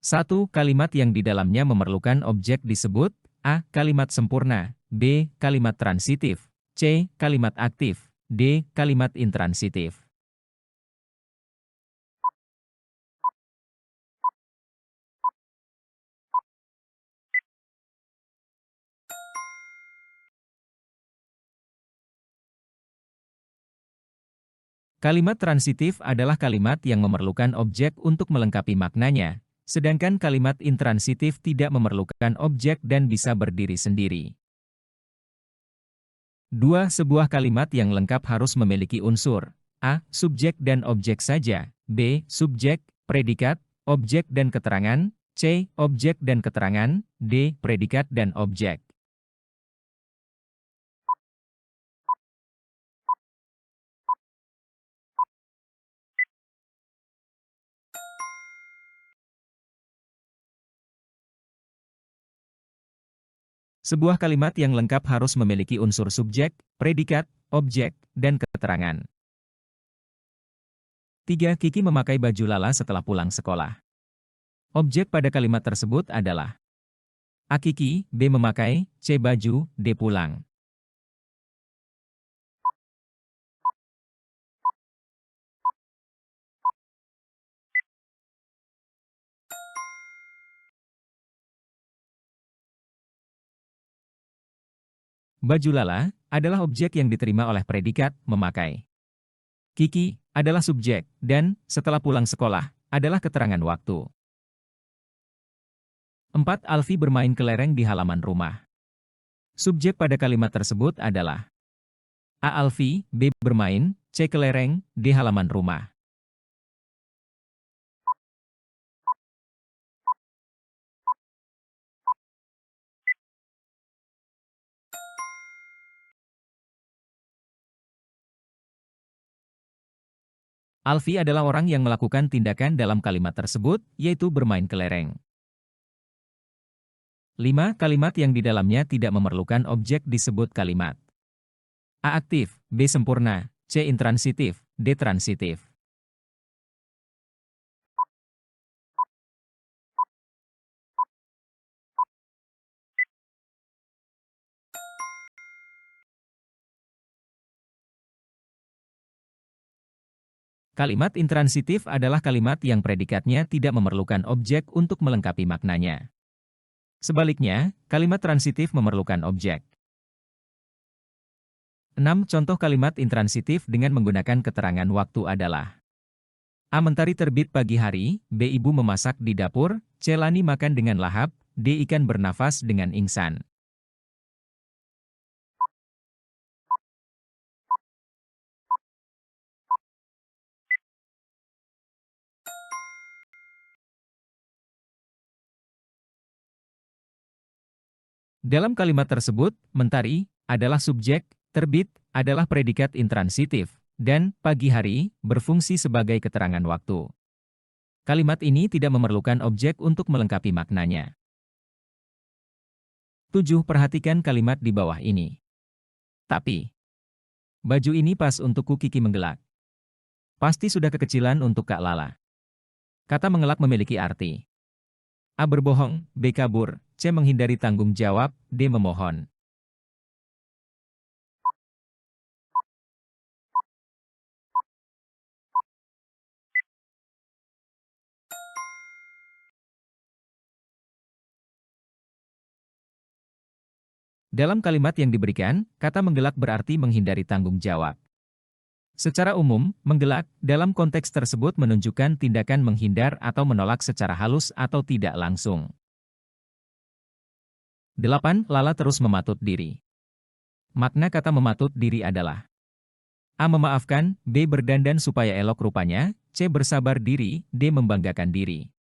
Satu kalimat yang di dalamnya memerlukan objek disebut A. Kalimat sempurna, B. Kalimat transitif, C. Kalimat aktif, D. Kalimat intransitif. Kalimat transitif adalah kalimat yang memerlukan objek untuk melengkapi maknanya, sedangkan kalimat intransitif tidak memerlukan objek dan bisa berdiri sendiri. 2. Sebuah kalimat yang lengkap harus memiliki unsur A. Subjek dan objek saja, B. Subjek, predikat, objek dan keterangan, C. Objek dan keterangan, D. Predikat dan objek. Sebuah kalimat yang lengkap harus memiliki unsur subjek, predikat, objek, dan keterangan. 3. Kiki memakai baju Lala setelah pulang sekolah. Objek pada kalimat tersebut adalah A. Kiki, B. Memakai, C. Baju, D. Pulang. Baju Lala adalah objek yang diterima oleh predikat memakai. Kiki adalah subjek, dan setelah pulang sekolah adalah keterangan waktu. 4. Alfi bermain kelereng di halaman rumah. Subjek pada kalimat tersebut adalah A. Alfi, B. Bermain, C. Kelereng, D. Halaman rumah. Alfi adalah orang yang melakukan tindakan dalam kalimat tersebut, yaitu bermain kelereng. 5. Kalimat yang di dalamnya tidak memerlukan objek disebut kalimat A. Aktif, B. Sempurna, C. Intransitif, D. Transitif. Kalimat intransitif adalah kalimat yang predikatnya tidak memerlukan objek untuk melengkapi maknanya. Sebaliknya, kalimat transitif memerlukan objek. 6. Contoh kalimat intransitif dengan menggunakan keterangan waktu adalah A. Mentari terbit pagi hari, B. Ibu memasak di dapur, C. Lani makan dengan lahap, D. Ikan bernafas dengan ingsan. Dalam kalimat tersebut, mentari adalah subjek, terbit adalah predikat intransitif, dan pagi hari berfungsi sebagai keterangan waktu. Kalimat ini tidak memerlukan objek untuk melengkapi maknanya. 7. Perhatikan kalimat di bawah ini. Tapi, baju ini pas untukku, Kiki menggelak. Pasti sudah kekecilan untuk Kak Lala. Kata mengelak memiliki arti A. Berbohong, B. Kabur, C. Menghindari tanggung jawab, D. Memohon. Dalam kalimat yang diberikan, kata menggelak berarti menghindari tanggung jawab. Secara umum, menggelak dalam konteks tersebut menunjukkan tindakan menghindar atau menolak secara halus atau tidak langsung. 8. Lala terus mematut diri. Makna kata mematut diri adalah A. Memaafkan, B. Berdandan supaya elok rupanya, C. Bersabar diri, D. Membanggakan diri.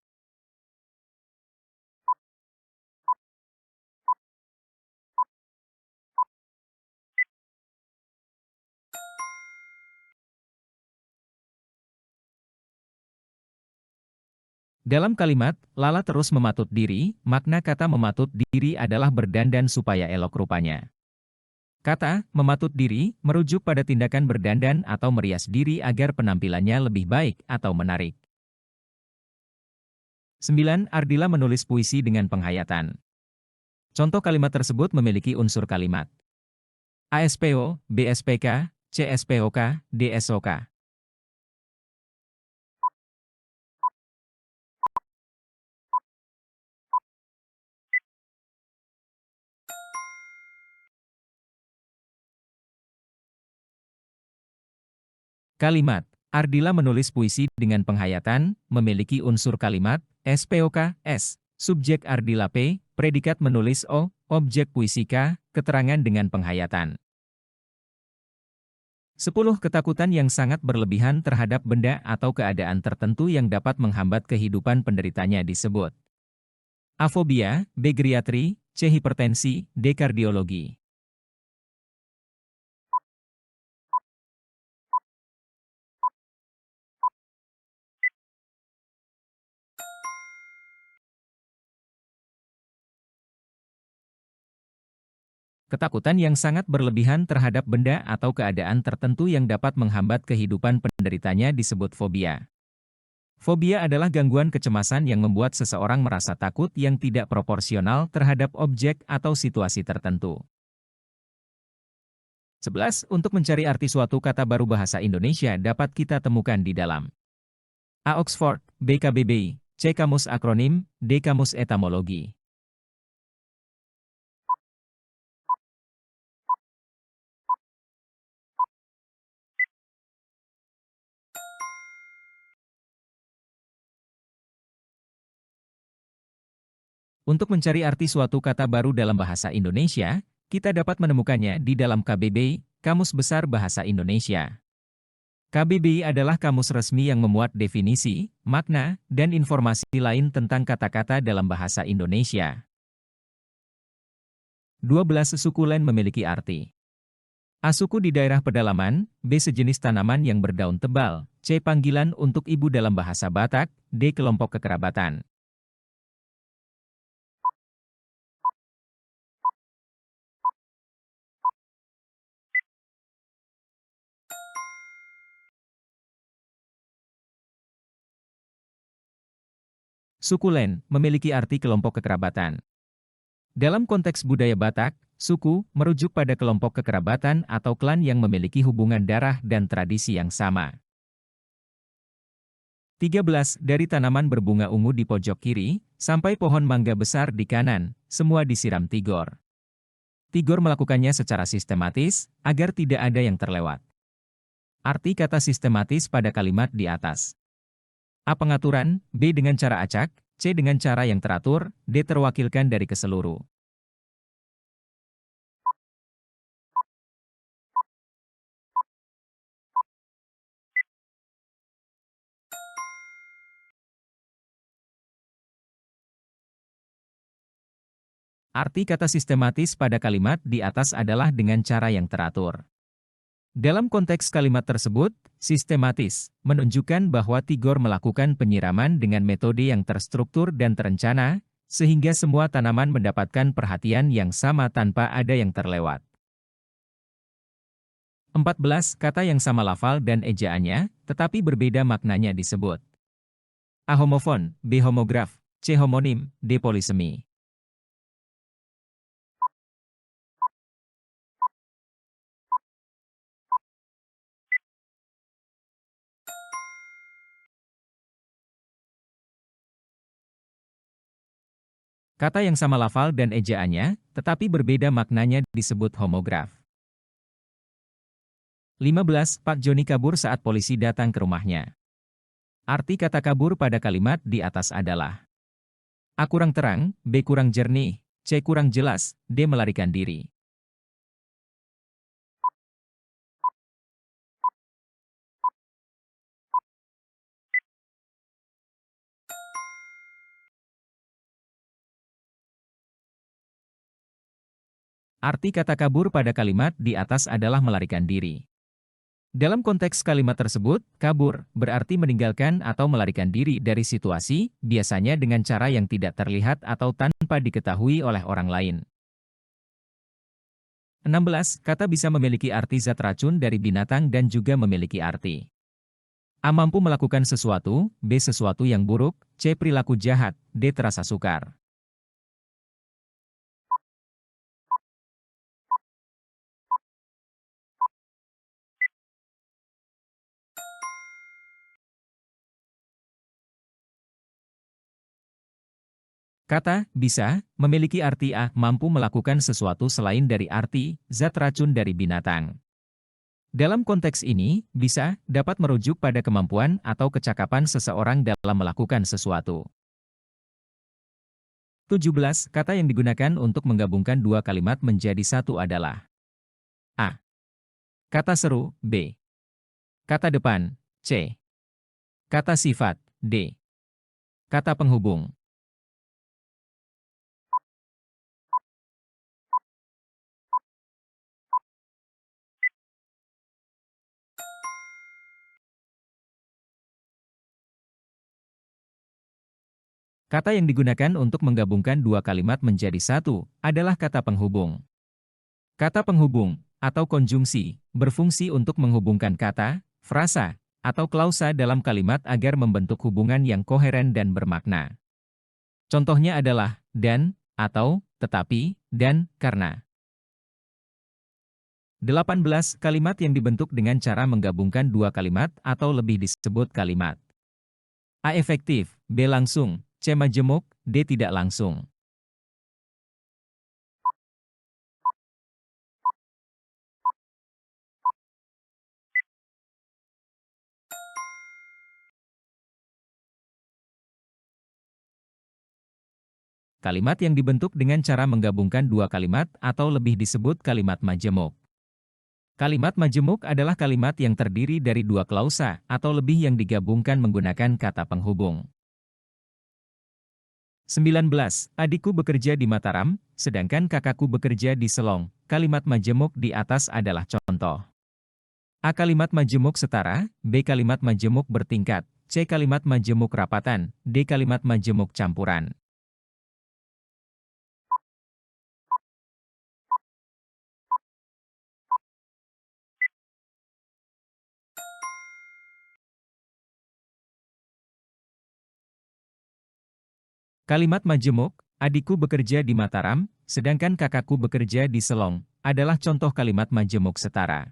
Dalam kalimat, Lala terus mematut diri, makna kata mematut diri adalah berdandan supaya elok rupanya. Kata mematut diri merujuk pada tindakan berdandan atau merias diri agar penampilannya lebih baik atau menarik. 9. Ardila menulis puisi dengan penghayatan. Contoh kalimat tersebut memiliki unsur kalimat ASPO, BSPK, CSPOK, DSOK. Kalimat Ardila menulis puisi dengan penghayatan, memiliki unsur kalimat SPOK, S, subjek Ardila P, predikat menulis O, objek puisi K, keterangan dengan penghayatan. 10. Ketakutan yang sangat berlebihan terhadap benda atau keadaan tertentu yang dapat menghambat kehidupan penderitanya disebut A. Fobia, B. Geriatri, C. Hipertensi, D. Kardiologi. Ketakutan yang sangat berlebihan terhadap benda atau keadaan tertentu yang dapat menghambat kehidupan penderitanya disebut fobia. Fobia adalah gangguan kecemasan yang membuat seseorang merasa takut yang tidak proporsional terhadap objek atau situasi tertentu. 11. Untuk mencari arti suatu kata baru bahasa Indonesia dapat kita temukan di dalam A. Oxford, B. KBBI, C. Kamus Akronim, D. Kamus Etimologi. Untuk mencari arti suatu kata baru dalam bahasa Indonesia, kita dapat menemukannya di dalam KBBI, Kamus Besar Bahasa Indonesia. KBBI adalah kamus resmi yang memuat definisi, makna, dan informasi lain tentang kata-kata dalam bahasa Indonesia. 12. Sukulen memiliki arti A. Suku di daerah pedalaman, B. Sejenis tanaman yang berdaun tebal, C. Panggilan untuk ibu dalam bahasa Batak, D. Kelompok kekerabatan. Sukulen memiliki arti kelompok kekerabatan. Dalam konteks budaya Batak, suku merujuk pada kelompok kekerabatan atau klan yang memiliki hubungan darah dan tradisi yang sama. 13. Dari tanaman berbunga ungu di pojok kiri, sampai pohon mangga besar di kanan, semua disiram Tigor. Tigor melakukannya secara sistematis, agar tidak ada yang terlewat. Arti kata sistematis pada kalimat di atas. A. Pengaturan, B. Dengan cara acak, C. Dengan cara yang teratur, D. Terwakilkan dari keseluruh. Arti kata sistematis pada kalimat di atas adalah dengan cara yang teratur. Dalam konteks kalimat tersebut, sistematis menunjukkan bahwa Tigor melakukan penyiraman dengan metode yang terstruktur dan terencana, sehingga semua tanaman mendapatkan perhatian yang sama tanpa ada yang terlewat. 14. Kata yang sama lafal dan ejaannya, tetapi berbeda maknanya disebut A. Homofon, B. Homograf, C. Homonim, D. Polisemi. Kata yang sama lafal dan ejaannya, tetapi berbeda maknanya disebut homograf. 15. Pak Joni kabur saat polisi datang ke rumahnya. Arti kata kabur pada kalimat di atas adalah A. Kurang terang, B. Kurang jernih, C. Kurang jelas, D. Melarikan diri. Arti kata kabur pada kalimat di atas adalah melarikan diri. Dalam konteks kalimat tersebut, kabur berarti meninggalkan atau melarikan diri dari situasi, biasanya dengan cara yang tidak terlihat atau tanpa diketahui oleh orang lain. 16. Kata bisa memiliki arti zat racun dari binatang dan juga memiliki arti A. Mampu melakukan sesuatu, B. Sesuatu yang buruk, C. Perilaku jahat, D. Terasa sukar. Kata bisa memiliki arti A. Mampu melakukan sesuatu selain dari arti zat racun dari binatang. Dalam konteks ini, bisa dapat merujuk pada kemampuan atau kecakapan seseorang dalam melakukan sesuatu. 17. Kata yang digunakan untuk menggabungkan dua kalimat menjadi satu adalah A. Kata seru, B. Kata depan, C. Kata sifat, D. Kata penghubung. Kata yang digunakan untuk menggabungkan dua kalimat menjadi satu adalah kata penghubung. Kata penghubung atau konjungsi berfungsi untuk menghubungkan kata, frasa, atau klausa dalam kalimat agar membentuk hubungan yang koheren dan bermakna. Contohnya adalah dan, atau, tetapi, dan, karena. 18. Kalimat yang dibentuk dengan cara menggabungkan dua kalimat atau lebih disebut kalimat. A. Efektif, B. Langsung, C. Majemuk, D. Tidak langsung. Kalimat yang dibentuk dengan cara menggabungkan dua kalimat atau lebih disebut kalimat majemuk. Kalimat majemuk adalah kalimat yang terdiri dari dua klausa atau lebih yang digabungkan menggunakan kata penghubung. 19. Adikku bekerja di Mataram, sedangkan kakakku bekerja di Selong. Kalimat majemuk di atas adalah contoh. A. Kalimat majemuk setara, B. Kalimat majemuk bertingkat, C. Kalimat majemuk rapatan, D. Kalimat majemuk campuran. Kalimat majemuk, adikku bekerja di Mataram, sedangkan kakakku bekerja di Selong, adalah contoh kalimat majemuk setara.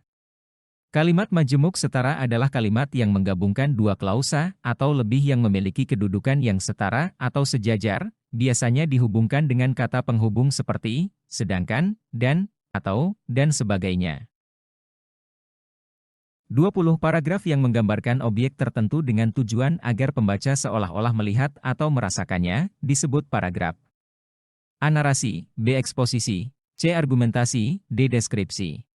Kalimat majemuk setara adalah kalimat yang menggabungkan dua klausa atau lebih yang memiliki kedudukan yang setara atau sejajar, biasanya dihubungkan dengan kata penghubung seperti sedangkan, dan, atau, dan sebagainya. 20. Paragraf yang menggambarkan objek tertentu dengan tujuan agar pembaca seolah-olah melihat atau merasakannya, disebut paragraf. A. Narasi, B. Eksposisi, C. Argumentasi, D. Deskripsi.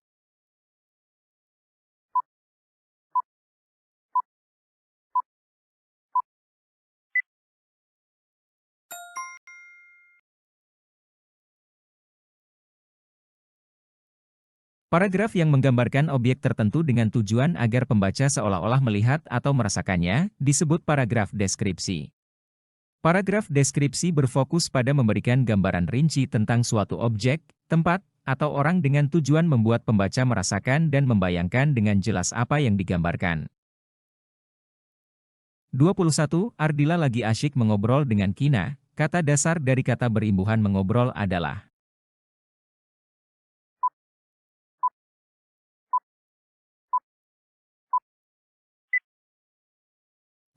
Paragraf yang menggambarkan objek tertentu dengan tujuan agar pembaca seolah-olah melihat atau merasakannya, disebut paragraf deskripsi. Paragraf deskripsi berfokus pada memberikan gambaran rinci tentang suatu objek, tempat, atau orang dengan tujuan membuat pembaca merasakan dan membayangkan dengan jelas apa yang digambarkan. 21. Ardila lagi asyik mengobrol dengan Kina. Kata dasar dari kata berimbuhan mengobrol adalah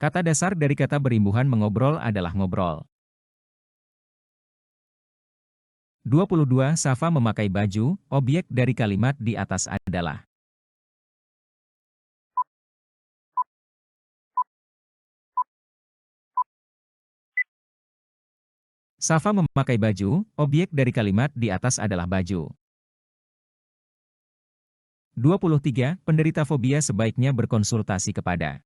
kata dasar dari kata berimbuhan mengobrol adalah ngobrol. 22. Safa memakai baju, objek dari kalimat di atas adalah Safa memakai baju, objek dari kalimat di atas adalah baju. 23. Penderita fobia sebaiknya berkonsultasi kepada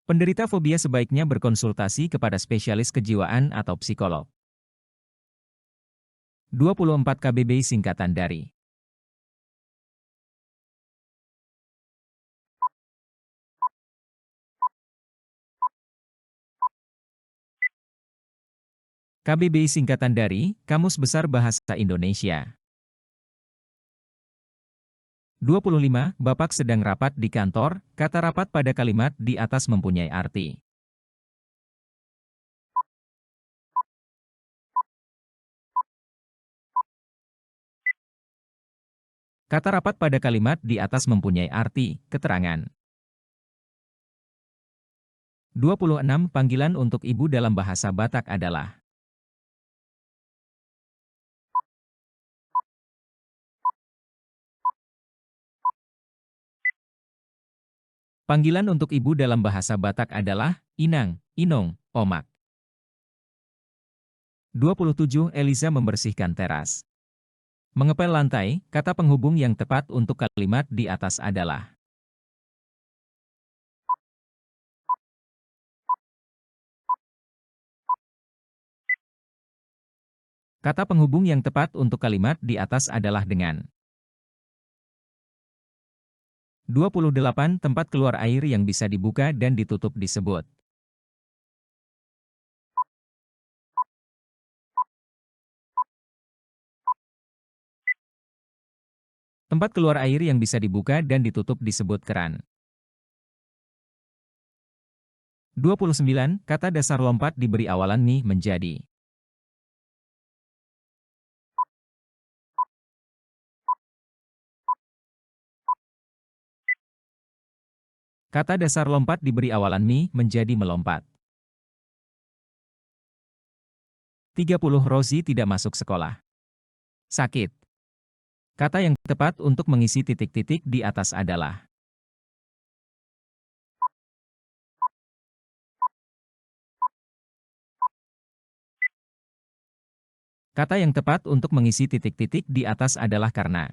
penderita fobia sebaiknya berkonsultasi kepada spesialis kejiwaan atau psikolog. 24 KBBI singkatan dari KBBI singkatan dari Kamus Besar Bahasa Indonesia. 25. Bapak sedang rapat di kantor, kata rapat pada kalimat di atas mempunyai arti. Kata rapat pada kalimat di atas mempunyai arti, keterangan. 26. Panggilan untuk ibu dalam bahasa Batak adalah. Panggilan untuk ibu dalam bahasa Batak adalah Inang, Inong, Omak. 27. Eliza membersihkan teras. Mengepel lantai, kata penghubung yang tepat untuk kalimat di atas adalah. Kata penghubung yang tepat untuk kalimat di atas adalah dengan. 28. Tempat keluar air yang bisa dibuka dan ditutup disebut. Tempat keluar air yang bisa dibuka dan ditutup disebut keran. 29. Kata dasar lompat diberi awalan mi menjadi. Kata dasar lompat diberi awalan mi menjadi melompat. 30. Rozi tidak masuk sekolah. Sakit. Kata yang tepat untuk mengisi titik-titik di atas adalah. Kata yang tepat untuk mengisi titik-titik di atas adalah karena.